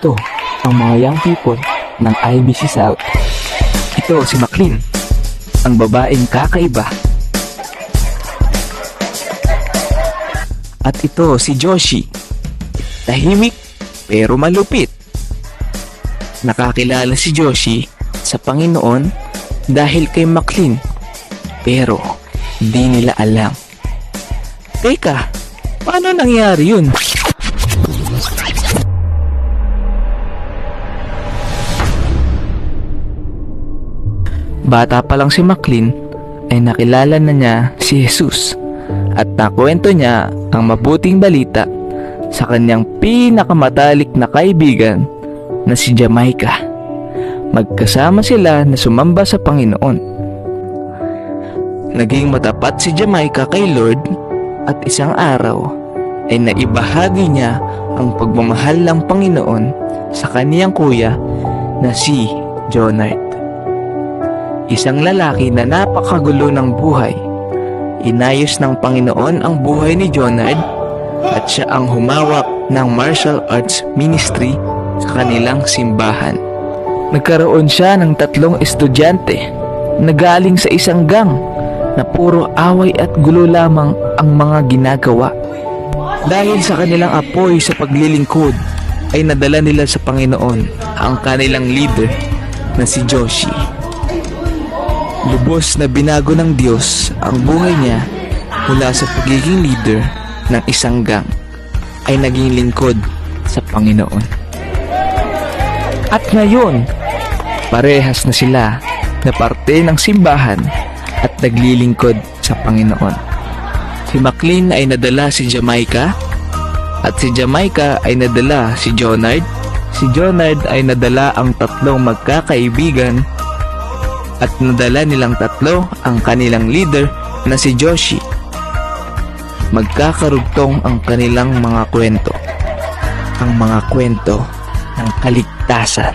Ito ang mga young people ng IBC South. Ito si Maclean, ang babaeng kakaiba. At ito si Joshi, tahimik pero malupit. Nakakilala si Joshi sa Panginoon dahil kay Maclean, pero di nila alam. Teka, paano nangyari yun? Bata pa lang si Maclean ay nakilala na niya si Jesus at nakwento niya ang mabuting balita sa kanyang pinakamatalik na kaibigan na si Jamaica. Magkasama sila na sumamba sa Panginoon. Naging matapat si Jamaica kay Lord at isang araw ay naibahagi niya ang pagmamahal ng Panginoon sa kaniyang kuya na si Jonard. Isang lalaki na napakagulo ng buhay. Inayos ng Panginoon ang buhay ni Jonard at siya ang humawak ng martial arts ministry sa kanilang simbahan. Nagkaroon siya ng 3 estudyante na galing sa isang gang na puro away at gulo lamang ang mga ginagawa. Dahil sa kanilang apoy sa paglilingkod ay nadala nila sa Panginoon ang kanilang leader na si Joshi. Lubos na binago ng Diyos ang buhay niya mula sa pagiging leader ng isang gang ay naging lingkod sa Panginoon. At ngayon, parehas na sila na parte ng simbahan at naglilingkod sa Panginoon. Si Maclean ay nadala si Jamaica at si Jamaica ay nadala si Jonard. Si Jonard ay nadala ang 3 magkakaibigan at nadala nilang 3 ang kanilang leader na si Joshi. Magkakarugtong ang kanilang mga kwento, ang mga kwento ng kaligtasan.